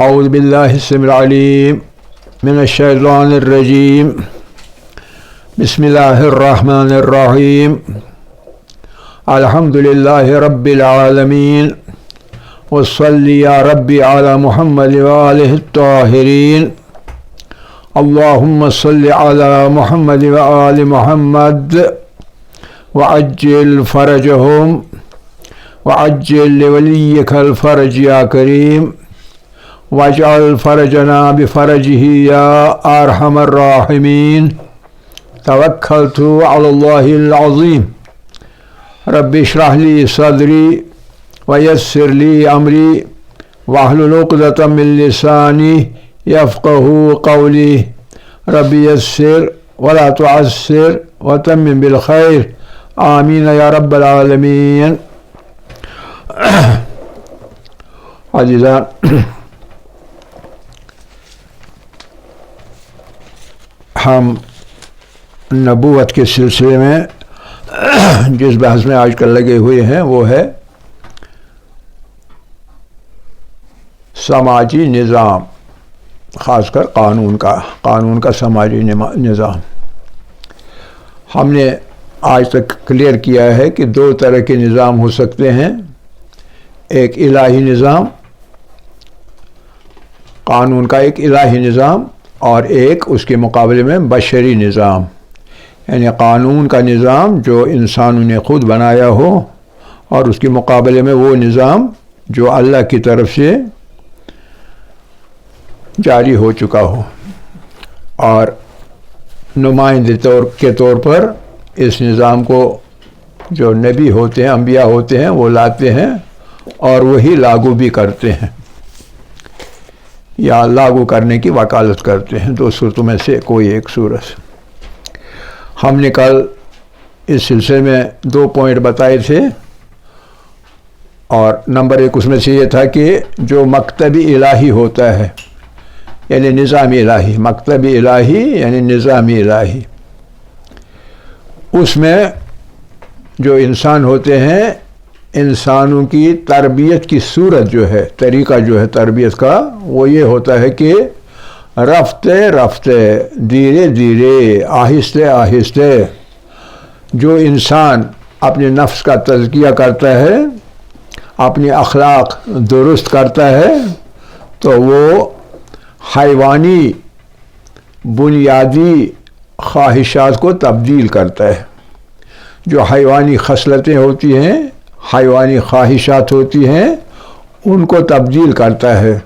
اعوذ باللہ السمیع العلیم من الشیطان الرجیم بسم اللہ الرحمن الرحیم الحمد للہ رب العالمین وصلی یا ربی علی محمد وآلہ الطاہرین اللہم صلی علی محمد وآل محمد وعجل فرجہم وعجل لولیک الفرج یا کریم واجعل فرجنا بفرجه يا أرحم الراحمين توكلت على الله العظيم رب اشرح لي صدري ويسر لي أمري واحلل عقدة من لساني يفقه قولي رب يسر ولا تعسر وتمم بالخير آمين يا رب العالمين. عزیزان، ہم نبوت کے سلسلے میں جس بحث میں آج کل لگے ہوئے ہیں وہ ہے سماجی نظام، خاص کر قانون کا سماجی نظام. ہم نے آج تک کلیئر کیا ہے کہ دو طرح کے نظام ہو سکتے ہیں، ایک الہی نظام، قانون کا ایک الہی نظام، اور ایک اس کے مقابلے میں بشری نظام، یعنی قانون کا نظام جو انسانوں نے خود بنایا ہو، اور اس کے مقابلے میں وہ نظام جو اللہ کی طرف سے جاری ہو چکا ہو، اور نمائندے کے طور پر اس نظام کو جو نبی ہوتے ہیں، انبیاء ہوتے ہیں، وہ لاتے ہیں اور وہی لاگو بھی کرتے ہیں یا لاگو کرنے کی وکالت کرتے ہیں. دو صورتوں میں سے کوئی ایک صورت. ہم نے کل اس سلسلے میں 2 پوائنٹ بتائے تھے، اور نمبر 1 اس میں سے یہ تھا کہ جو مکتب الہی ہوتا ہے، یعنی نظام الہی، مکتب الہی یعنی نظام الہی، اس میں جو انسان ہوتے ہیں، انسانوں کی تربیت کی صورت جو ہے، طریقہ جو ہے تربیت کا، وہ یہ ہوتا ہے کہ رفتے رفتے، دھیرے دھیرے، آہستہ آہستہ جو انسان اپنے نفس کا تزکیہ کرتا ہے، اپنی اخلاق درست کرتا ہے، تو وہ حیوانی بنیادی خواہشات کو تبدیل کرتا ہے. جو حیوانی خصلتیں ہوتی ہیں، حیوانی خواہشات ہوتی ہیں، ان کو تبدیل کرتا ہے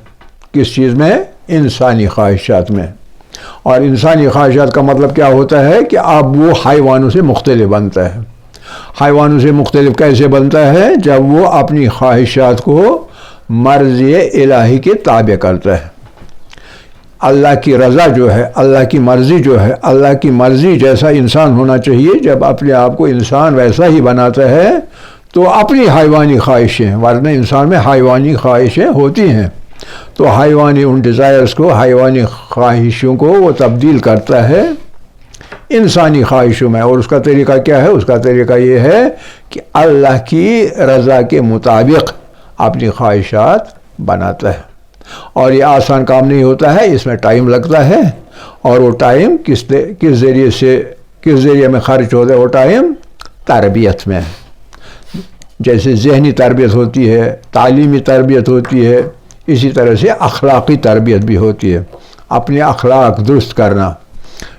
کس چیز میں؟ انسانی خواہشات میں. اور انسانی خواہشات کا مطلب کیا ہوتا ہے کہ اب وہ حیوانوں سے مختلف بنتا ہے. حیوانوں سے مختلف کیسے بنتا ہے؟ جب وہ اپنی خواہشات کو مرضی الہی کے تابع کرتا ہے. اللہ کی رضا جو ہے، اللہ کی مرضی جو ہے، اللہ کی مرضی جیسا انسان ہونا چاہیے، جب اپنے آپ کو انسان ویسا ہی بناتا ہے تو اپنی حیوانی خواہشیں، ورنہ انسان میں حیوانی خواہشیں ہوتی ہیں، تو حیوانی ان ڈیزائرز کو، حیوانی خواہشوں کو وہ تبدیل کرتا ہے انسانی خواہشوں میں. اور اس کا طریقہ کیا ہے؟ اس کا طریقہ یہ ہے کہ اللہ کی رضا کے مطابق اپنی خواہشات بناتا ہے. اور یہ آسان کام نہیں ہوتا ہے، اس میں ٹائم لگتا ہے، اور وہ ٹائم کس ذریعے میں خرچ ہوتا ہے؟ وہ ٹائم تربیت میں. جیسے ذہنی تربیت ہوتی ہے، تعلیمی تربیت ہوتی ہے، اسی طرح سے اخلاقی تربیت بھی ہوتی ہے. اپنے اخلاق درست کرنا،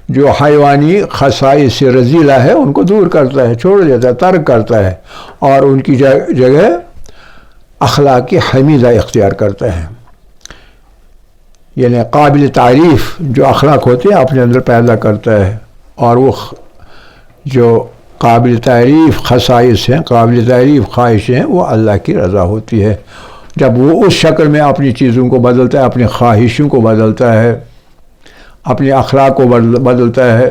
جو حیوانی خصائص سے رذیلہ ہے ان کو دور کرتا ہے، چھوڑ دیتا ہے، ترک کرتا ہے، اور ان کی جگہ اخلاق کی حمیدہ اختیار کرتا ہے. یعنی قابل تعریف جو اخلاق ہوتے ہیں اپنے اندر پیدا کرتا ہے، اور وہ جو قابل تعریف خصائص ہیں، قابل تعریف خواہشیں ہیں، وہ اللہ کی رضا ہوتی ہے. جب وہ اس شکل میں اپنی چیزوں کو بدلتا ہے، اپنی خواہشوں کو بدلتا ہے، اپنے اخلاق کو بدلتا ہے،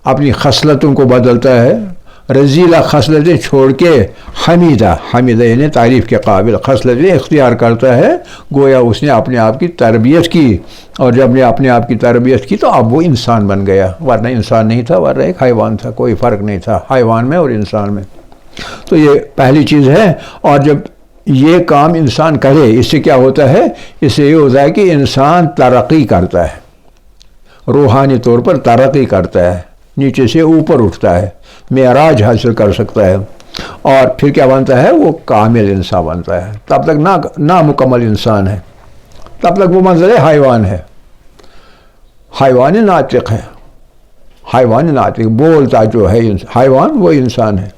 اپنی خصلتوں کو بدلتا ہے، رذیلہ خصلتیں چھوڑ کے حمیدہ یعنی تعریف کے قابل خصلتیں اختیار کرتا ہے، گویا اس نے اپنے آپ کی تربیت کی. اور جب نے اپنے آپ کی تربیت کی تو اب وہ انسان بن گیا، ورنہ انسان نہیں تھا، ورنہ ایک حیوان تھا. کوئی فرق نہیں تھا حیوان میں اور انسان میں. تو یہ پہلی چیز ہے. اور جب یہ کام انسان کرے، اس سے کیا ہوتا ہے؟ اس سے یہ ہوتا ہے کہ انسان ترقی کرتا ہے، روحانی طور پر ترقی کرتا ہے، نیچے سے اوپر اٹھتا ہے، معراج حاصل کر سکتا ہے، اور پھر کیا بنتا ہے؟ وہ کامل انسان بنتا ہے۔ تب تک نامکمل انسان ہے، تب تک وہ منزل حیوان ہے، حیوان ناطق ہے، حیوان ناطق بولتا جو ہے حیوان، وہ انسان ہے۔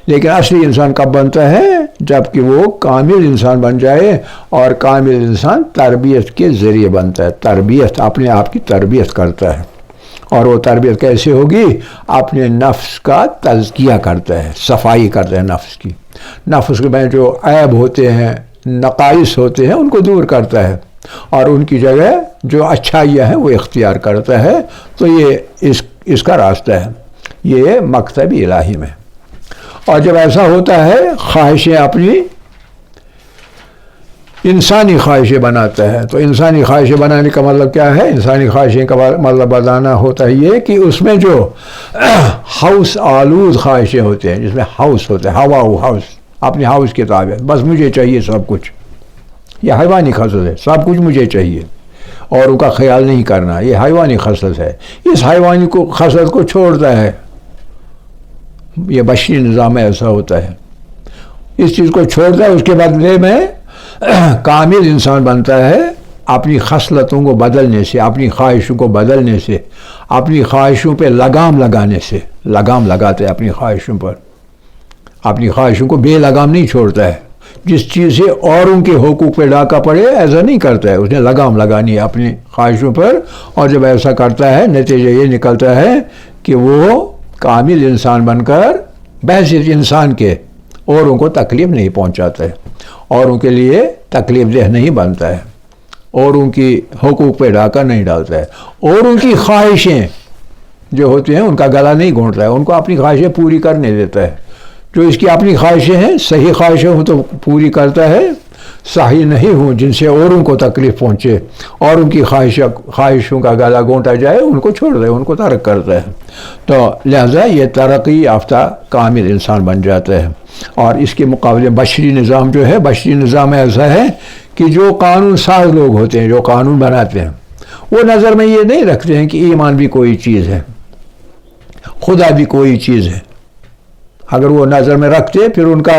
لیکن اصلی انسان کب بنتا ہے؟ جب کہ وہ کامل انسان بن جائے، اور کامل انسان تربیت کے ذریعے بنتا ہے، تربیت، اپنے آپ کی تربیت کرتا ہے۔ اور وہ تربیت کیسے ہوگی؟ اپنے نفس کا تزکیہ کرتا ہے، صفائی کرتا ہے نفس کی، نفس میں جو عیب ہوتے ہیں، نقائص ہوتے ہیں، ان کو دور کرتا ہے، اور ان کی جگہ جو اچھائیاں ہیں وہ اختیار کرتا ہے۔ تو یہ اس کا راستہ ہے، یہ مکتب الہی میں۔ اور جب ایسا ہوتا ہے، خواہشیں اپنی انسانی خواہشیں بناتا ہے، تو انسانی خواہشیں بنانے کا مطلب کیا ہے؟ انسانی خواہشیں کا مطلب بتانا ہوتا ہے یہ کہ اس میں جو ہوس آلود خواہشیں ہوتے ہیں، جس میں ہوس ہوتا ہے، ہوا ہوس، اپنے ہوس کے تابع، بس مجھے چاہیے سب کچھ، یہ حیوانی خصلت ہے، سب کچھ مجھے چاہیے، اور ان کا خیال نہیں کرنا، یہ حیوانی خصلت ہے۔ اس حیوانی خصلت کو چھوڑتا ہے، یہ بشری نظام میں ایسا ہوتا ہے، اس چیز کو چھوڑتا ہے، اس کے بدلے میں کامل انسان بنتا ہے اپنی خصلتوں کو بدلنے سے، اپنی خواہشوں کو بدلنے سے، اپنی خواہشوں پہ لگام لگانے سے، لگام لگاتا ہے اپنی خواہشوں پر، اپنی خواہشوں کو بے لگام نہیں چھوڑتا ہے۔ جس چیز سے اوروں کے حقوق پہ ڈاکہ پڑے ایسا نہیں کرتا ہے، اس نے لگام لگانی ہے اپنی خواہشوں پر، اور جب ایسا کرتا ہے نتیجہ یہ نکلتا ہے کہ وہ کامل انسان بن کر بحیثیت انسان کے اوروں کو تکلیف نہیں پہنچاتا ہے، اوروں کے لیے تکلیف دہ نہیں بنتا ہے، اوروں کی حقوق پہ ڈاکہ نہیں ڈالتا ہے، اوروں کی خواہشیں جو ہوتی ہیں ان کا گلا نہیں گھونٹتا ہے، ان کو اپنی خواہشیں پوری کرنے دیتا ہے۔ جو اس کی اپنی خواہشیں ہیں، صحیح خواہشیں ہوں تو پوری کرتا ہے، صحیح نہیں ہوں جن سے اوروں کو تکلیف پہنچے، اور ان کی خواہشوں کا گلا گھونٹا جائے، ان کو چھوڑ دے، ان کو ترک کرتا ہے۔ تو لہذا یہ ترقی یافتہ کامل انسان بن جاتا ہے۔ اور اس کے مقابلے بشری نظام جو ہے، بشری نظام ایسا ہے کہ جو قانون ساز لوگ ہوتے ہیں، جو قانون بناتے ہیں، وہ نظر میں یہ نہیں رکھتے ہیں کہ ایمان بھی کوئی چیز ہے، خدا بھی کوئی چیز ہے۔ اگر وہ نظر میں رکھتے پھر ان کا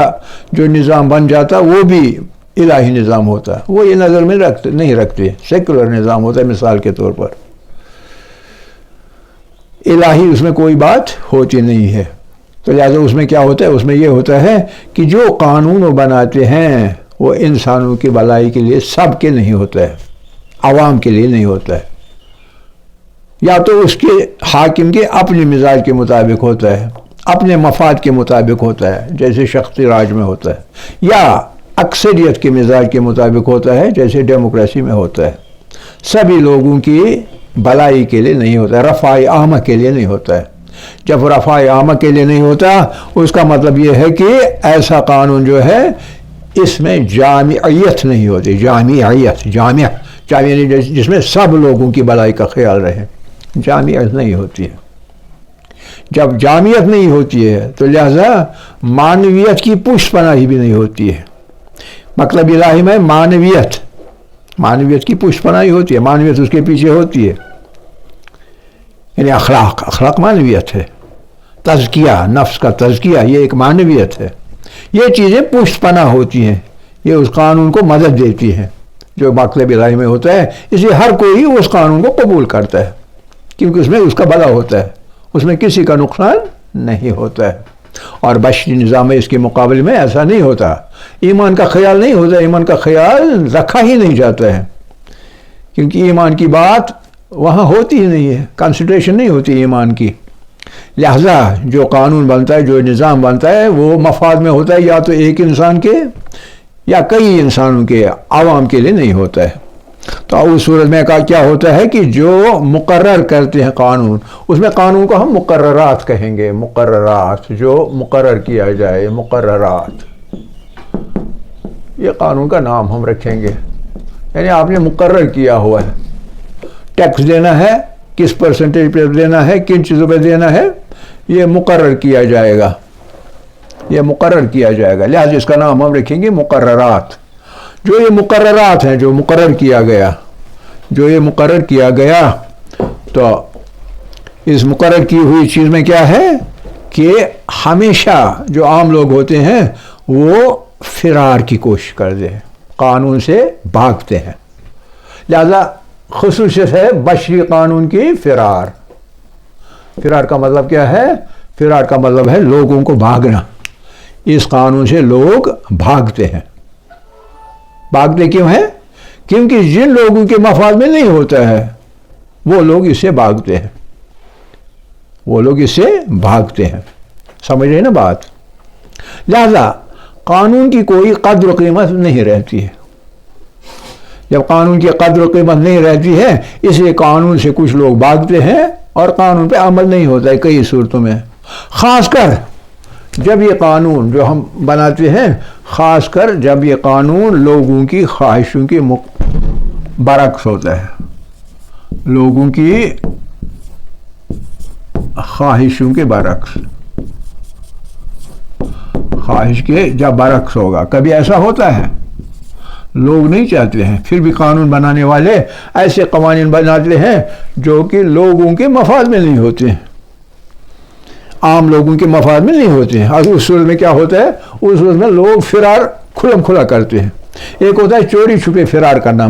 جو نظام بن جاتا وہ بھی الہی نظام ہوتا، وہ یہ نظر میں نہیں رکھتے، سیکولر نظام ہوتا ہے مثال کے طور پر، الہی اس میں کوئی بات ہوتی نہیں ہے۔ تو لہٰذا اس میں کیا ہوتا ہے؟ اس میں یہ ہوتا ہے کہ جو قانون وہ بناتے ہیں وہ انسانوں کی بھلائی کے لیے سب کے نہیں ہوتا ہے، عوام کے لیے نہیں ہوتا ہے، یا تو اس کے حاکم کے اپنے مزاج کے مطابق ہوتا ہے، اپنے مفاد کے مطابق ہوتا ہے جیسے شخصی راج میں ہوتا ہے، یا اکثریت کے مزاج کے مطابق ہوتا ہے جیسے ڈیموکریسی میں ہوتا ہے۔ سبھی لوگوں کی بھلائی کے لیے نہیں ہوتا ہے، رفع عامہ کے لیے نہیں ہوتا ہے۔ جب رفع عامہ کے لیے نہیں ہوتا، اس کا مطلب یہ ہے کہ ایسا قانون جو ہے اس میں جامعیت نہیں ہوتی، جامع جس میں سب لوگوں کی بھلائی کا خیال رہے، جامعیت نہیں ہوتی ہے۔ جب جامعیت نہیں ہوتی ہے تو لہذا معنویت کی پشت پناہی بھی نہیں ہوتی ہے۔ مطلب الہی میں معنویت کی پشت پناہی ہوتی ہے، معنویت اس کے پیچھے ہوتی ہے، یعنی اخلاق معنویت ہے، تزکیہ، نفس کا تزکیہ، یہ ایک معنویت ہے۔ یہ چیزیں پشت پناہ ہوتی ہیں، یہ اس قانون کو مدد دیتی ہیں جو مطلب الہی میں ہوتا ہے، اس لیے ہر کوئی اس قانون کو قبول کرتا ہے کیونکہ اس میں اس کا بھلا ہوتا ہے، اس میں کسی کا نقصان نہیں ہوتا ہے۔ اور بشری نظام میں اس کے مقابلے میں ایسا نہیں ہوتا، ایمان کا خیال نہیں ہوتا، ایمان کا خیال رکھا ہی نہیں جاتا ہے، کیونکہ ایمان کی بات وہاں ہوتی ہی نہیں ہے، کنسیڈریشن نہیں ہوتی ایمان کی۔ لہذا جو قانون بنتا ہے، جو نظام بنتا ہے، وہ مفاد میں ہوتا ہے، یا تو ایک انسان کے یا کئی انسانوں کے، عوام کے لیے نہیں ہوتا ہے۔ تو اس صورت میں کیا ہوتا ہے کہ جو مقرر کرتے ہیں قانون، اس میں قانون کو ہم مقررات کہیں گے، مقررات جو مقرر کیا جائے، مقررات، یہ قانون کا نام ہم رکھیں گے، یعنی آپ نے مقرر کیا ہوا ہے، ٹیکس دینا ہے، کس پرسنٹیج پہ دینا ہے، کن چیزوں پہ دینا ہے، یہ مقرر کیا جائے گا۔ یہ مقرر کیا جائے گا، لہٰذا اس کا نام ہم رکھیں گے مقررات. جو یہ مقررات ہیں، جو مقرر کیا گیا، تو اس مقرر کی ہوئی چیز میں کیا ہے کہ ہمیشہ جو عام لوگ ہوتے ہیں وہ فرار کی کوشش کرتے ہیں، قانون سے بھاگتے ہیں. لہذا خصوصیت ہے بشری قانون کی فرار. فرار کا مطلب کیا ہے؟ فرار کا مطلب ہے لوگوں کو بھاگنا. اس قانون سے لوگ بھاگتے ہیں. بھاگتے کیوں ہیں؟ کیونکہ جن لوگوں کے مفاد میں نہیں ہوتا ہے وہ لوگ اس سے بھاگتے ہیں. سمجھ رہے نا بات؟ لہذا قانون کی کوئی قدر و قیمت نہیں رہتی ہے. جب قانون کی قدر و قیمت نہیں رہتی ہے، اس لیے قانون سے کچھ لوگ بھاگتے ہیں اور قانون پہ عمل نہیں ہوتا ہے کئی صورتوں میں. خاص کر جب یہ قانون جو ہم بناتے ہیں، خاص کر جب یہ قانون لوگوں کی خواہشوں کے برعکس ہوتا ہے. لوگوں کی خواہشوں کے برعکس، خواہش کے جب برعکس ہوگا. کبھی ایسا ہوتا ہے لوگ نہیں چاہتے ہیں، پھر بھی قانون بنانے والے ایسے قوانین بناتے ہیں جو کہ لوگوں کے مفاد میں نہیں ہوتے ہیں، عام لوگوں کے مفاد میں نہیں ہوتے ہیں. اور اس صورت میں کیا ہوتا ہے؟ اس صورت میں لوگ فرار کھلم کھلا کرتے ہیں. ایک ہوتا ہے چوری چھپے فرار کرنا،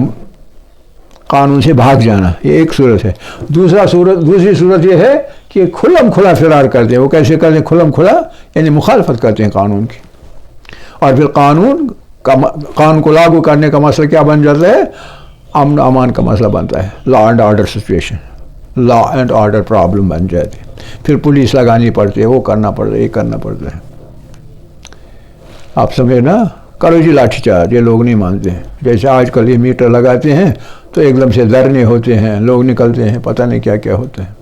قانون سے بھاگ جانا، یہ ایک صورت ہے. دوسری صورت یہ ہے کہ کھلم کھلا فرار کرتے ہیں. وہ کیسے کرتے ہیں کھلم کھلا؟ یعنی مخالفت کرتے ہیں قانون کی. اور پھر قانون کو لاگو کرنے کا مسئلہ کیا بن جاتا ہے؟ امن امان کا مسئلہ بنتا ہے. Law and order situation, law and order problem بن جاتی ہے. پھر پولیس لگانی پڑتی ہے، وہ کرنا پڑتا ہے، یہ کرنا پڑتا ہے. آپ سمجھے نا؟ کرو جی لاٹھی چارج، یہ لوگ نہیں مانتے ہیں. جیسے آج کل یہ میٹر لگاتے ہیں تو ایک دم سے دھرنے ہوتے ہیں، لوگ نکلتے ہیں، پتہ نہیں کیا کیا ہوتا ہے.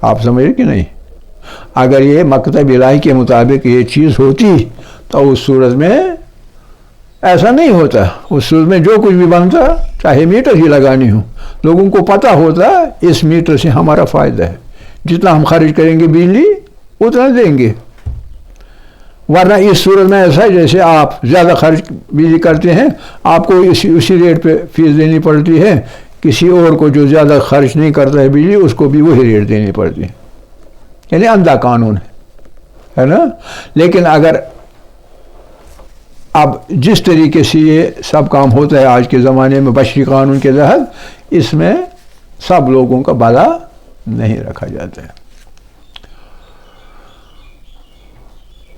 آپ سمجھے کہ نہیں؟ اگر یہ مکتب الہی کے مطابق یہ چیز ہوتی تو اس صورت میں ایسا نہیں ہوتا. اس صورت میں جو کچھ بھی بنتا، چاہے میٹر ہی لگانی ہو، لوگوں کو پتہ ہوتا اس میٹر سے ہمارا فائدہ ہے، جتنا ہم خرچ کریں گے بجلی اتنا دیں گے. ورنہ اس صورت میں ایسا ہے جیسے آپ زیادہ خرچ بجلی کرتے ہیں، آپ کو اسی ریٹ پہ فیس دینی پڑتی ہے. کسی اور کو جو زیادہ خرچ نہیں کرتا ہے بجلی، اس کو بھی وہی ریٹ دینی پڑتی ہے. یعنی اندھا قانون ہے نا. لیکن اگر اب جس طریقے سے یہ سب کام ہوتا ہے آج کے زمانے میں بشری قانون کے تحت، اس میں سب لوگوں کا بھلا نہیں رکھا جاتا ہے.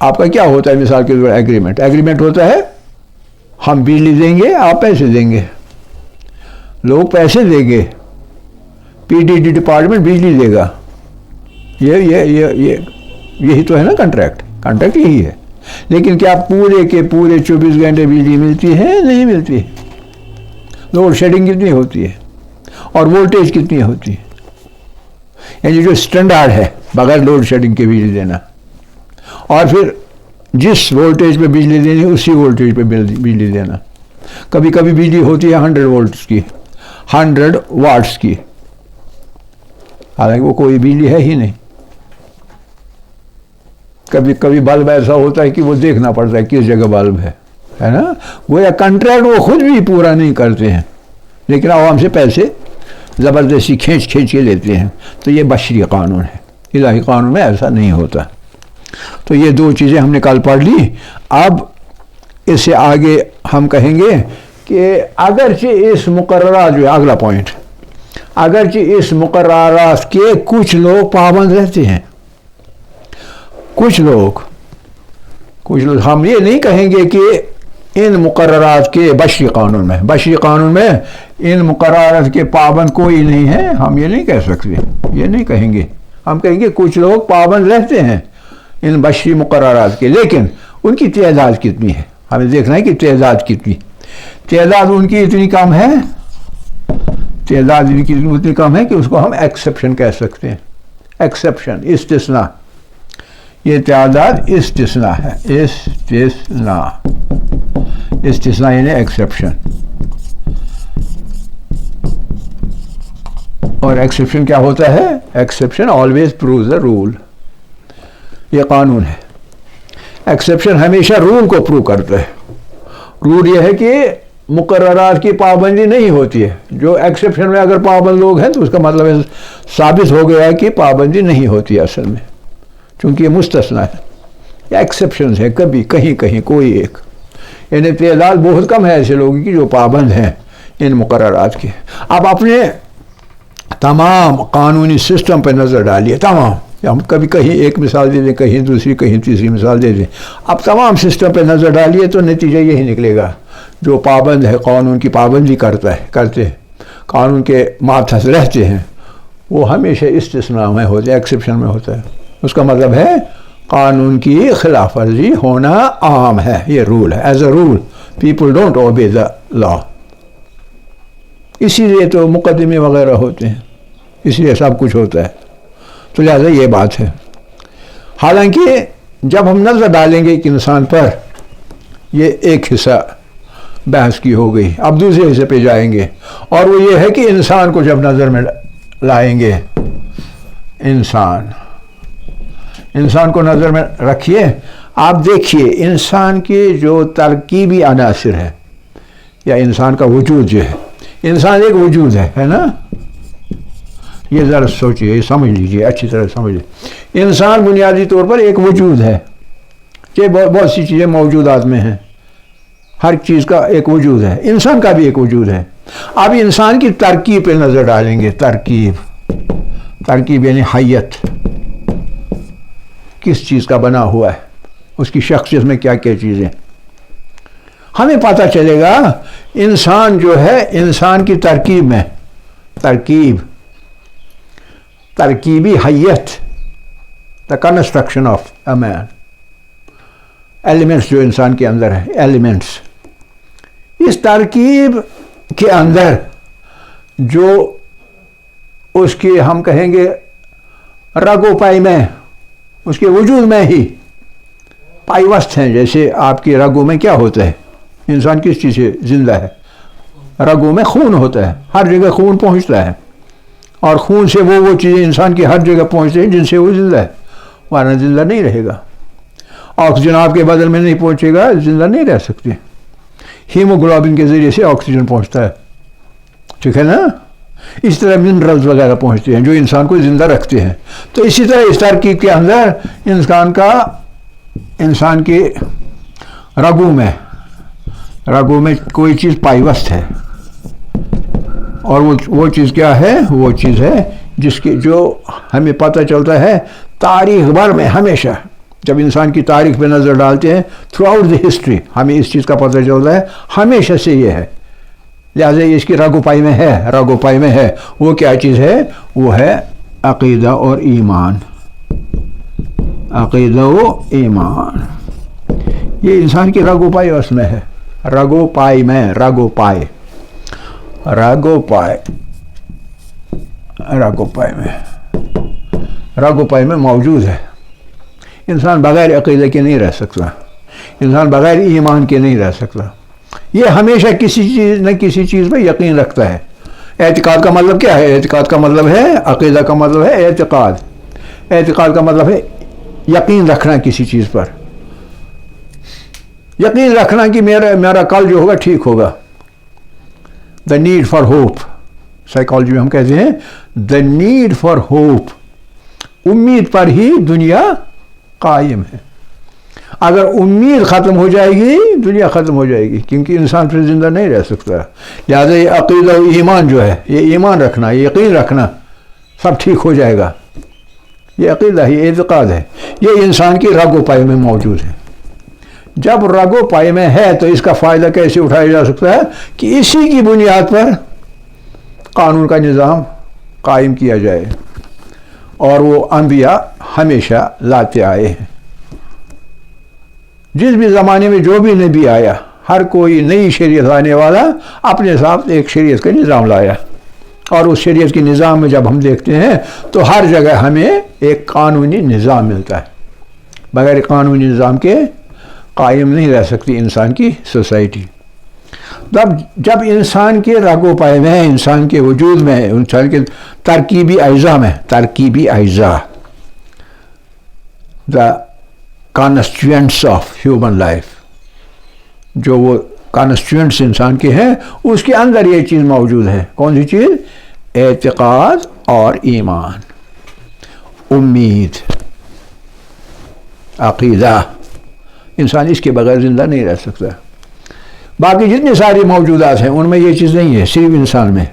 آپ کا کیا ہوتا ہے؟ مثال کے طور پر ایگریمنٹ ہوتا ہے، ہم بجلی دیں گے، آپ پیسے دیں گے. لوگ پیسے دیں گے، پی ڈی ڈی ڈپارٹمنٹ بجلی دے گا. یہی تو ہے نا کنٹریکٹ یہی ہے. لیکن کیا پورے کے پورے 24 گھنٹے بجلی ملتی ہے؟ نہیں ملتی. لوڈ شیڈنگ کتنی ہوتی ہے اور وولٹیج کتنی ہوتی ہے؟ یعنی جو اسٹینڈرڈ ہے بغیر لوڈ شیڈنگ کے بجلی دینا، اور پھر جس وولٹیج پہ بجلی دینی اسی وولٹیج پہ بجلی دینا. کبھی کبھی بجلی ہوتی ہے 100 وولٹس کی، 100 واٹس کی، حالانکہ وہ کوئی بجلی ہے ہی نہیں. کبھی کبھی بلب ایسا ہوتا ہے کہ وہ دیکھنا پڑتا ہے کس جگہ بلب ہے نا. گویا کنٹریکٹ وہ خود بھی پورا نہیں کرتے ہیں، لیکن عوام سے پیسے زبردستی کھینچ کے لیتے ہیں. تو یہ بشری قانون ہے. الہی قانون میں ایسا نہیں ہوتا. تو یہ دو چیزیں ہم نے کل پڑھ لی. اب اس سے آگے ہم کہیں گے کہ اگرچہ اس مقررات جو ہے اگلا پوائنٹ، اگرچہ اس مقررات کے کچھ لوگ پابند رہتے ہیں، کچھ لوگ ہم یہ نہیں کہیں گے کہ ان مقررات کے بشری قانون میں ان مقررات کے پابند کوئی نہیں ہے، ہم یہ نہیں کہہ سکتے، یہ نہیں کہیں گے. ہم کہیں گے کچھ لوگ پابند رہتے ہیں ان بشری مقررات کے، لیکن ان کی تعداد کتنی ہے؟ ہمیں دیکھنا ہے کہ تعداد کتنی. تعداد ان کی اتنی کم ہے، تعداد ان کی اتنی کم ہے کہ اس کو ہم ایکسیپشن کہہ سکتے ہیں. ایکسیپشن، استثناء. یہ تعداد استثناء ہے. استثناء یعنی ایکسیپشن. اور ایکسیپشن کیا ہوتا ہے؟ Exception always pros the role. یہ قانون ہے. ایکسیپشن ہمیشہ رول کو پروو کرتا ہے. رول یہ ہے کہ مقررات کی پابندی نہیں ہوتی ہے. جو ایکسیپشن میں اگر پابند لوگ ہیں تو اس کا مطلب ہے ثابت ہو گیا ہے کہ پابندی نہیں ہوتی اصل میں، چونکہ یہ مستثنا ہے. یہ ایکسیپشنز ہیں، کبھی کہیں کہیں کوئی ایک، یعنی تعداد بہت کم ہے ایسے لوگوں کی جو پابند ہیں ان مقررات کے. اب اپنے تمام قانونی سسٹم پہ نظر ڈالیے، تمام. ہم کبھی کہیں ایک مثال دے دیں، کہیں دوسری، کہیں تیسری مثال دے دیں. اب تمام سسٹم پہ نظر ڈالیے تو نتیجہ یہی نکلے گا. جو پابند ہے، قانون کی پابندی کرتے ہیں، قانون کے ماتحت رہتے ہیں، وہ ہمیشہ استثناء میں ہوتے ہیں، ایکسیپشن میں ہوتا ہے. اس کا مطلب ہے قانون کی خلاف ورزی ہونا عام ہے. یہ رول ہے. Is a rule people don't obey the law. اسی لیے تو مقدمے وغیرہ ہوتے ہیں، اس لیے سب کچھ ہوتا ہے. تو لہٰذا یہ بات ہے. حالانکہ جب ہم نظر ڈالیں گے ایک انسان پر، یہ ایک حصہ بحث کی ہو گئی. اب دوسرے حصے پہ جائیں گے، اور وہ یہ ہے کہ انسان کو جب نظر میں لائیں گے، انسان کو نظر میں رکھیے. آپ دیکھیے انسان کے جو ترکیبی عناصر ہیں، یا انسان کا وجود جو ہے، انسان ایک وجود ہے نا. یہ ذرا سوچیے، سمجھ لیجیے، اچھی طرح سمجھ لیجیے. انسان بنیادی طور پر ایک وجود ہے. یہ بہت سی چیزیں موجودات میں ہیں، ہر چیز کا ایک وجود ہے. انسان کا بھی ایک وجود ہے. اب انسان کی ترکیب پہ نظر ڈالیں گے. ترکیب یعنی حیت، کس چیز کا بنا ہوا ہے، اس کی شخصیت میں کیا کیا چیزیں. ہمیں پتہ چلے گا انسان جو ہے، انسان کی ترکیب میں ترکیبی حیت، the construction of a man, elements جو انسان کے اندر ہے، ایلیمنٹس. اس ترکیب کے اندر جو اس کے ہم کہیں گے رگ و پائی میں، اس کے وجود میں ہی پائیوست ہیں. جیسے آپ کی رگوں میں کیا ہوتا ہے؟ انسان کس چیز سے زندہ ہے؟ رگوں میں خون ہوتا ہے، ہر جگہ خون پہنچتا ہے، اور خون سے وہ چیزیں انسان کی ہر جگہ پہنچتے ہیں جن سے وہ زندہ ہے، ورنہ زندہ نہیں رہے گا. آکسیجن آپ کے بدن میں نہیں پہنچے گا، زندہ نہیں رہ سکتے. ہیموگلوبن کے ذریعے سے آکسیجن پہنچتا ہے، ٹھیک ہے نا. اس طرح منرلز وغیرہ پہنچتے ہیں جو انسان کو زندہ رکھتے ہیں. تو اسی طرح اس ترکیب کے اندر انسان کے رگوں میں کوئی چیز پائیوست ہے، اور وہ چیز کیا ہے؟ وہ چیز ہے جو ہمیں پتہ چلتا ہے تاریخ بھر میں. ہمیشہ جب انسان کی تاریخ پہ نظر ڈالتے ہیں، تھرو آؤٹ دی ہسٹری، ہمیں اس چیز کا پتہ چلتا ہے ہمیشہ سے یہ ہے. لہٰذا اس کی رگ و پائی میں ہے. وہ کیا چیز ہے؟ وہ ہے عقیدہ اور ایمان. عقیدہ و ایمان، یہ انسان کی رگ و پائی اس میں ہے. رگ و پائی میں موجود ہے. انسان بغیر عقیدہ کے نہیں رہ سکتا، انسان بغیر ایمان کے نہیں رہ سکتا. یہ ہمیشہ کسی چیز نہ کسی چیز پہ یقین رکھتا ہے. اعتقاد کا مطلب کیا ہے؟ اعتقاد کا مطلب ہے، عقیدہ کا مطلب ہے اعتقاد کا مطلب ہے یقین رکھنا کسی چیز پر. یقین رکھنا کہ میرا کل جو ہوگا ٹھیک ہوگا. The need for hope, psychology میں ہم کہتے ہیں دا نیڈ فار ہوپ. امید پر ہی دنیا قائم ہے. اگر امید ختم ہو جائے گی، دنیا ختم ہو جائے گی، کیونکہ انسان پھر زندہ نہیں رہ سکتا. لہٰذا یہ عقیدہ و ایمان جو ہے، یہ ایمان رکھنا، یہ یقین رکھنا سب ٹھیک ہو جائے گا. یہ عقیدہ، یہ اعتقاد ہے. یہ انسان کی رگ و پائی میں موجود ہے. جب رگ و پائی میں ہے تو اس کا فائدہ کیسے اٹھایا جا سکتا ہے؟ کہ اسی کی بنیاد پر قانون کا نظام قائم کیا جائے. اور وہ انبیاء ہمیشہ لاتے آئے ہیں. جس بھی زمانے میں جو بھی نبی آیا، ہر کوئی نئی شریعت لانے والا اپنے ساتھ ایک شریعت کا نظام لایا. اور اس شریعت کے نظام میں جب ہم دیکھتے ہیں تو ہر جگہ ہمیں ایک قانونی نظام ملتا ہے. بغیر قانونی نظام کے قائم نہیں رہ سکتی انسان کی سوسائٹی. جب انسان کے رگ و پائے میں، انسان کے وجود میں، انسان کے ترکیبی اجزاء میں، کانسٹیٹوئنٹس آف ہیومن لائف، جو وہ کانسٹیٹوئنٹس انسان کے ہیں اس کے اندر یہ چیز موجود ہے. کون سی چیز؟ اعتقاد اور ایمان، امید، عقیدہ. انسان اس کے بغیر زندہ نہیں رہ سکتا. باقی جتنی ساری موجودات ہیں ان میں یہ چیز نہیں ہے، صرف انسان میں.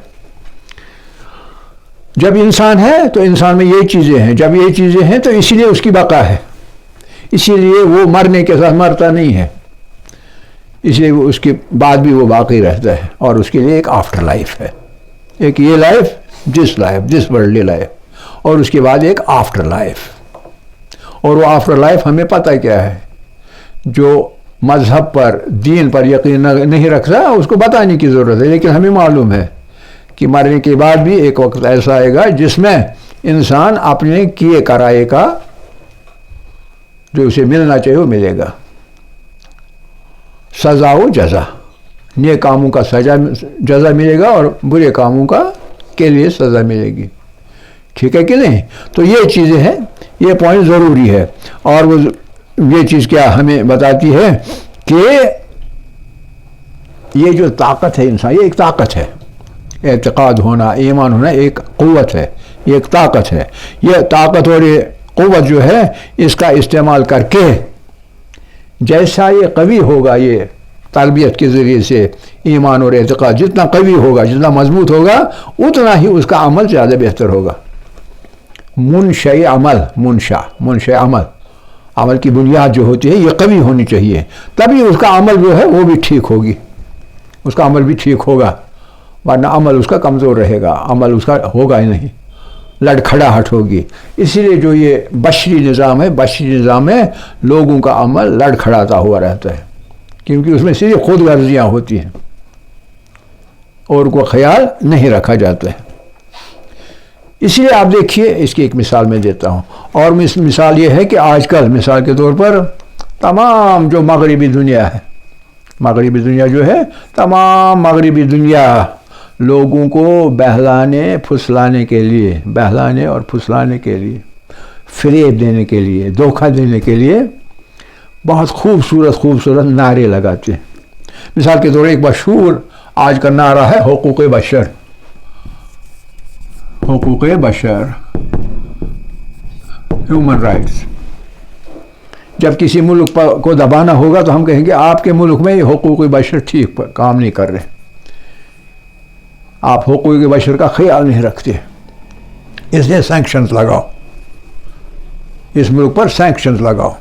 جب انسان ہے تو انسان میں یہ چیزیں ہیں، جب یہ چیزیں ہیں تو اسی لیے اس کی بقا ہے، اسی لیے وہ مرنے کے ساتھ مرتا نہیں ہے، اس لیے وہ اس کے بعد بھی وہ باقی رہتا ہے، اور اس کے لیے ایک آفٹر لائف ہے. ایک یہ لائف دس ورلڈلی لائف، اور اس کے بعد ایک آفٹر لائف. اور وہ آفٹر لائف ہمیں پتہ کیا ہے؟ جو مذہب پر، دین پر یقین نہیں رکھتا اس کو بتانے کی ضرورت ہے، لیکن ہمیں معلوم ہے کہ مرنے کے بعد بھی ایک وقت ایسا آئے گا جس میں انسان اپنے کیے کرائے کا جو اسے ملنا چاہیے وہ ملے گا. سزا و جزا، نیک کاموں کا جزا ملے گا اور برے کاموں کے لیے سزا ملے گی. ٹھیک ہے کہ نہیں؟ تو یہ چیزیں ہیں، یہ پوائنٹ ضروری ہے. اور وہ یہ چیز کیا ہمیں بتاتی ہے کہ یہ جو طاقت ہے انسان، یہ ایک طاقت ہے. اعتقاد ہونا، ایمان ہونا ایک قوت ہے، یہ ایک طاقت ہے. یہ طاقت اور یہ قوت جو ہے اس کا استعمال کر کے جیسا یہ قوی ہوگا، یہ تربیت کے ذریعے سے ایمان اور اعتقاد جتنا قوی ہوگا، جتنا مضبوط ہوگا، اتنا ہی اس کا عمل زیادہ بہتر ہوگا. منشأ عمل، عمل کی بنیاد جو ہوتی ہے یہ قوی ہونی چاہیے، تبھی اس کا عمل جو ہے وہ بھی ٹھیک ہوگی، اس کا عمل بھی ٹھیک ہوگا. ورنہ عمل اس کا کمزور رہے گا، عمل اس کا ہوگا ہی نہیں، لڑکھڑاہٹ ہوگی. اسی لیے جو یہ بشری نظام ہے لوگوں کا عمل لڑکھڑاتا ہوا رہتا ہے، کیونکہ اس میں صرف خود غرضیاں ہوتی ہیں اور کو خیال نہیں رکھا جاتا ہے. اسی لیے آپ دیکھیے، اس کی ایک مثال میں دیتا ہوں، اور مثال یہ ہے کہ آج کل مثال کے طور پر تمام جو مغربی دنیا ہے، مغربی دنیا جو ہے، تمام مغربی دنیا لوگوں کو بہلانے اور پھسلانے کے لیے، فریب دینے کے لیے، دھوکہ دینے کے لیے بہت خوبصورت نعرے لگاتے ہیں. مثال کے طور پر ایک مشہور آج کا نعرہ ہے حقوق بشر، ہیومن رائٹس. جب کسی ملک کو دبانا ہوگا تو ہم کہیں گے آپ کے ملک میں حقوق بشر ٹھیک کام نہیں کر رہے، آپ حقوق بشر کا خیال نہیں رکھتے، اس لیے سینکشنز لگاؤ، اس ملک پر سینکشنز لگاؤ،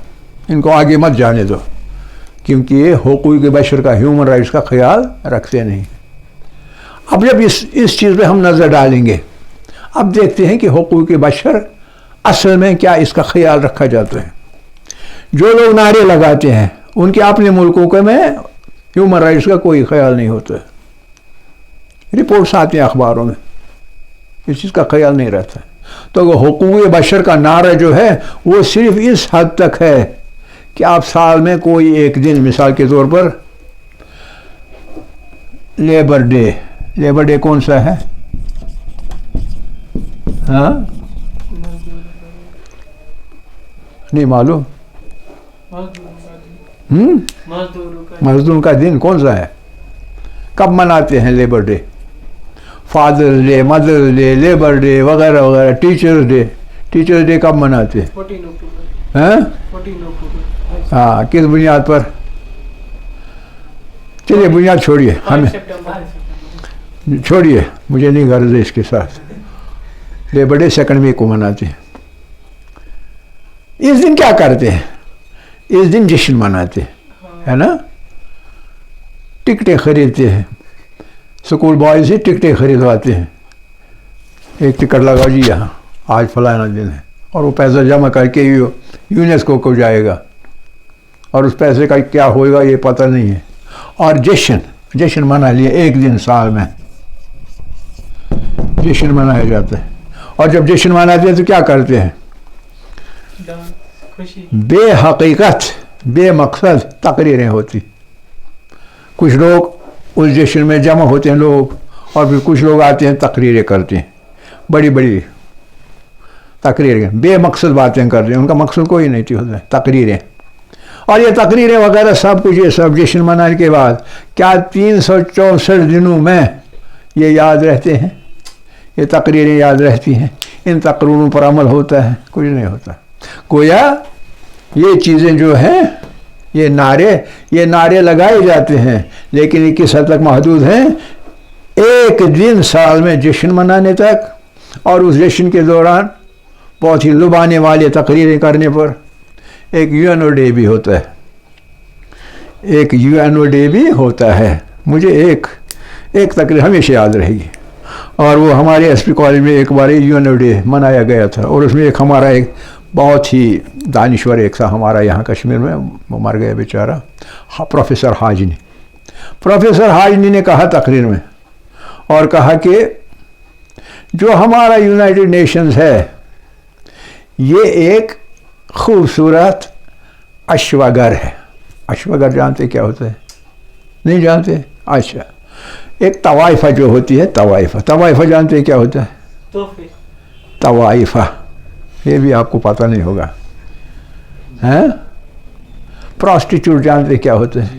ان کو آگے مت جانے دو، کیونکہ یہ حقوق بشر کا، ہیومن رائٹس کا خیال رکھتے نہیں. اب جب اس چیز پہ ہم نظر ڈالیں گے، اب دیکھتے ہیں کہ حقوق بشر اصل میں کیا اس کا خیال رکھا جاتا ہے. جو لوگ نعرے لگاتے ہیں ان کے اپنے ملکوں میں ہیومن رائٹس کا کوئی خیال نہیں ہوتا ہے. رپورٹس آتے ہیں اخباروں میں، اس چیز کا خیال نہیں رہتا ہے. تو وہ حقوق بشر کا نعرہ جو ہے وہ صرف اس حد تک ہے کہ آپ سال میں کوئی ایک دن، مثال کے طور پر لیبر ڈے کون سا ہے؟ ہاں نہیں معلوم. مزدور کا دن کون سا ہے؟ کب مناتے ہیں labour day? Fathers day, mothers day, labour day وغیرہ وغیرہ. ٹیچرز ڈے کب مناتے ہیں؟ 14 اکتوبر. ہاں، کس بنیاد پر؟ چلیے بنیاد چھوڑیے، ہمیں چھوڑیے، مجھے نہیں غرض ہے اس کے ساتھ. لیبر ڈے 2 مئی کو مناتے ہیں. اس دن کیا کرتے ہیں؟ اس دن جشن مناتے ہیں، ہے نا؟ ٹکٹیں خریدتے ہیں، اسکول بوائز سے ٹکٹیں خریدواتے ہیں. ایک ٹکٹ لگاؤ جی یہاں، آج فلانا دن ہے، اور وہ پیسہ جمع کر کے یونیسکو کو جائے گا، اور اس پیسے کا کیا ہوئے گا یہ پتہ نہیں ہے. اور جشن منا لیے، ایک دن سال میں جشن منایا جاتا ہے. اور جب جشن مناتے ہیں تو کیا کرتے ہیں؟ بے حقیقت، بے مقصد تقریریں ہوتی. کچھ لوگ اس جشن میں جمع ہوتے ہیں لوگ، اور پھر کچھ لوگ آتے ہیں تقریریں کرتے ہیں، بڑی بڑی تقریریں، بے مقصد باتیں کر رہے ہیں، ان کا مقصد کوئی نہیں ہوتا ہے، تقریریں. اور یہ تقریریں وغیرہ سب کچھ، یہ سب جشن منانے کے بعد کیا 364 دنوں میں یہ یاد رہتے ہیں؟ یہ تقریریں یاد رہتی ہیں؟ ان تقریروں پر عمل ہوتا ہے؟ کچھ نہیں ہوتا. گویا یہ چیزیں جو ہیں، یہ نعرے لگائے جاتے ہیں، لیکن یہ کس حد تک محدود ہیں؟ ایک دن سال میں جشن منانے تک، اور اس جشن کے دوران بہت ہی لبانے والے تقریریں کرنے پر. ایک یو ڈے بھی ہوتا ہے، ایک یو ڈے بھی ہوتا ہے. مجھے ایک تقریر ہمیشہ یاد رہے گی، اور وہ ہمارے ایس پی کالج میں ایک بار یو ڈے منایا گیا تھا، اور اس میں ایک ہمارا ایک بہت ہی دانشور ایک تھا ہمارا یہاں کشمیر میں، وہ مر گیا بیچارہ، پروفیسر حاجنی نے کہا تقریر میں، اور کہا کہ جو ہمارا یونائٹڈ نیشنز ہے یہ ایک خوبصورت اشواگر ہے. اشواگر جانتے کیا ہوتا ہے؟ نہیں جانتے؟ اچھا، ایک طوائفہ جو ہوتی ہے، طوائفہ جانتے کیا ہوتا ہے؟ طوائفہ، یہ بھی آپ کو پتہ نہیں ہوگا. ہیں؟ پراسٹیچیوٹ جانتے کیا ہوتا ہے؟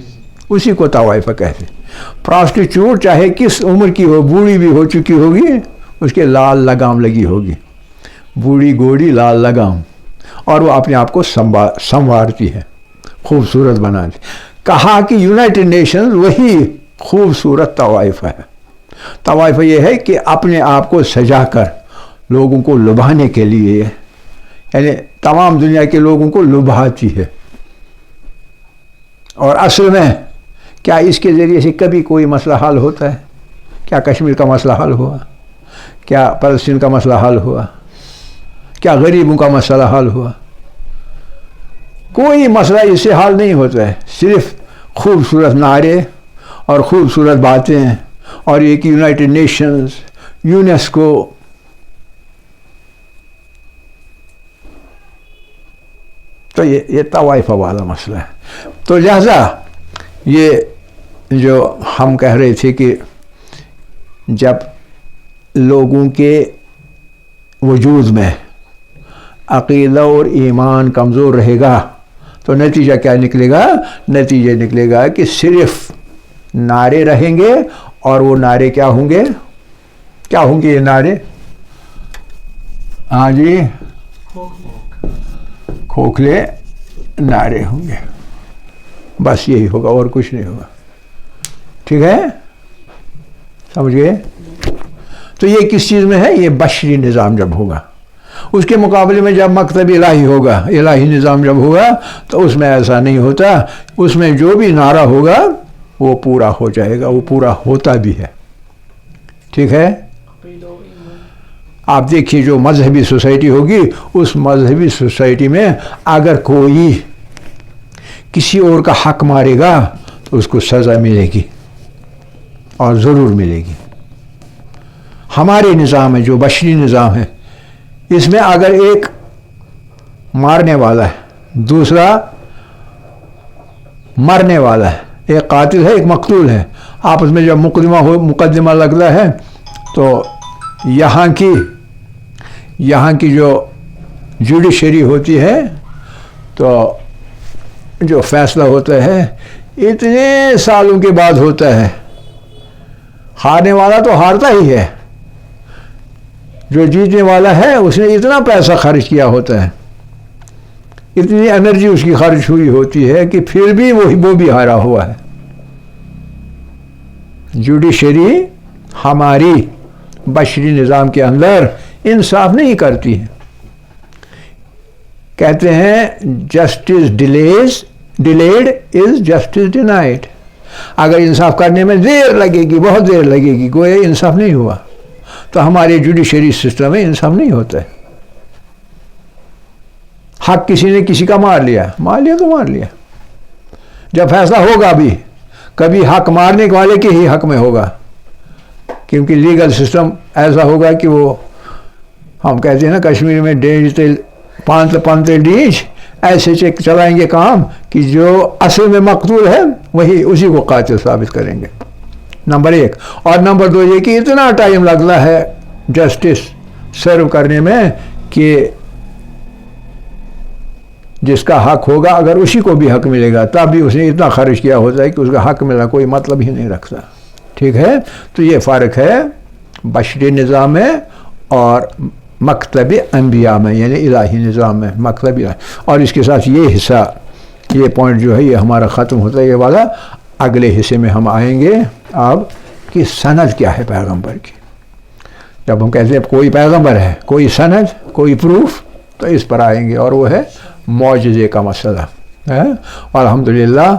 اسی کو طوائفہ کہتے ہیں. پراسٹیچیوٹ چاہے کس عمر کی ہو، بوڑھی بھی ہو چکی ہوگی، اس کے لال لگام لگی ہوگی، بوڑھی گوڑی لال لگام، اور وہ اپنے آپ کو سنوارتی ہے، خوبصورت بناتی. کہا کہ یونائٹڈ نیشنز وہی خوبصورت طوائفہ ہے. طوائفہ یہ ہے کہ اپنے آپ کو سجا کر لوگوں کو لبھانے کے لیے، یعنی تمام دنیا کے لوگوں کو لبھاتی ہے. اور اصل میں کیا اس کے ذریعے سے کبھی کوئی مسئلہ حل ہوتا ہے؟ کیا کشمیر کا مسئلہ حل ہوا؟ کیا فلسطین کا مسئلہ حل ہوا؟ کیا غریبوں کا مسئلہ حل ہوا؟ کوئی مسئلہ اس سے حل نہیں ہوتا ہے. صرف خوبصورت نعرے اور خوبصورت باتیں، اور یہ کہ یونائٹڈ نیشنز، یونیسکو، تو یہ طوائفہ والا مسئلہ ہے. تو لہذا یہ جو ہم کہہ رہے تھے کہ جب لوگوں کے وجود میں عقیدہ اور ایمان کمزور رہے گا تو نتیجہ کیا نکلے گا؟ نتیجہ نکلے گا کہ صرف نعرے رہیں گے، اور وہ نعرے کیا ہوں گے؟ کیا ہوں گے یہ نعرے؟ ہاں جی، کھوکھلے نعرے ہوں گے. بس یہی ہوگا اور کچھ نہیں ہوگا. ٹھیک ہے، سمجھ گئے؟ تو یہ کس چیز میں ہے؟ یہ بشری نظام جب ہوگا. اس کے مقابلے میں جب مکتب الہی ہوگا، الہی نظام جب ہوگا، تو اس میں ایسا نہیں ہوتا. اس میں جو بھی نعرہ ہوگا وہ پورا ہو جائے گا، وہ پورا ہوتا بھی ہے. ٹھیک ہے؟ آپ دیکھیے جو مذہبی سوسائٹی ہوگی، اس مذہبی سوسائٹی میں اگر کوئی کسی اور کا حق مارے گا تو اس کو سزا ملے گی، اور ضرور ملے گی. ہمارے نظام ہے جو بشری نظام ہے، اس میں اگر ایک مارنے والا ہے، دوسرا مرنے والا ہے، ایک قاتل ہے ایک مقتول ہے، آپس میں جب مقدمہ لگتا ہے تو یہاں کی جو جوڈیشری ہوتی ہے، تو جو فیصلہ ہوتا ہے اتنے سالوں کے بعد ہوتا ہے. ہارنے والا تو ہارتا ہی ہے، جو جیتنے والا ہے اس نے اتنا پیسہ خرچ کیا ہوتا ہے، اتنی انرجی اس کی خرچ ہوئی ہوتی ہے کہ پھر بھی وہ بھی ہارا ہوا ہے. جوڈیشری ہماری بشری نظام کے اندر انصاف نہیں کرتی ہے. کہتے ہیں justice delayed is justice denied. اگر انصاف کرنے میں دیر لگے گی، بہت دیر لگے گی، گویا انصاف نہیں ہوا. تو ہمارے جوڈیشری سسٹم میں انصاف نہیں ہوتا ہے. حق کسی نے کسی کا مار لیا تو مار لیا. جب فیصلہ ہوگا بھی کبھی حق مارنے والے کے ہی حق میں ہوگا، کیونکہ لیگل سسٹم ایسا ہوگا کہ وہ ہم کہتے ہیں نا کشمیر میں ڈیجیٹل پانتے ڈیج ایسے چلائیں گے کام کہ جو اصل میں مقتول ہے وہی اسی کو قاتل ثابت کریں گے. نمبر 1. اور نمبر 2 یہ کہ اتنا ٹائم لگتا ہے جسٹس سرو کرنے میں کہ جس کا حق ہوگا اگر اسی کو بھی حق ملے گا تب بھی اس نے اتنا خرچ کیا ہوتا ہے کہ اس کا حق ملنا کوئی مطلب ہی نہیں رکھتا. ٹھیک ہے، تو یہ فرق ہے بشری نظام میں اور مکتب انبیاء میں، یعنی الہی نظام میں مکتب الہی. اور اس کے ساتھ یہ حصہ، یہ پوائنٹ جو ہے یہ ہمارا ختم ہوتا ہے یہ والا. اگلے حصے میں ہم آئیں گے اب کہ سند کیا ہے پیغمبر کی. جب ہم کہتے ہیں کوئی پیغمبر ہے، کوئی سند، کوئی پروف، تو اس پر آئیں گے، اور وہ ہے معجزے کا مسئلہ. الحمدللہ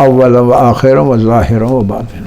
اول و آخر و ظاہر و باطن.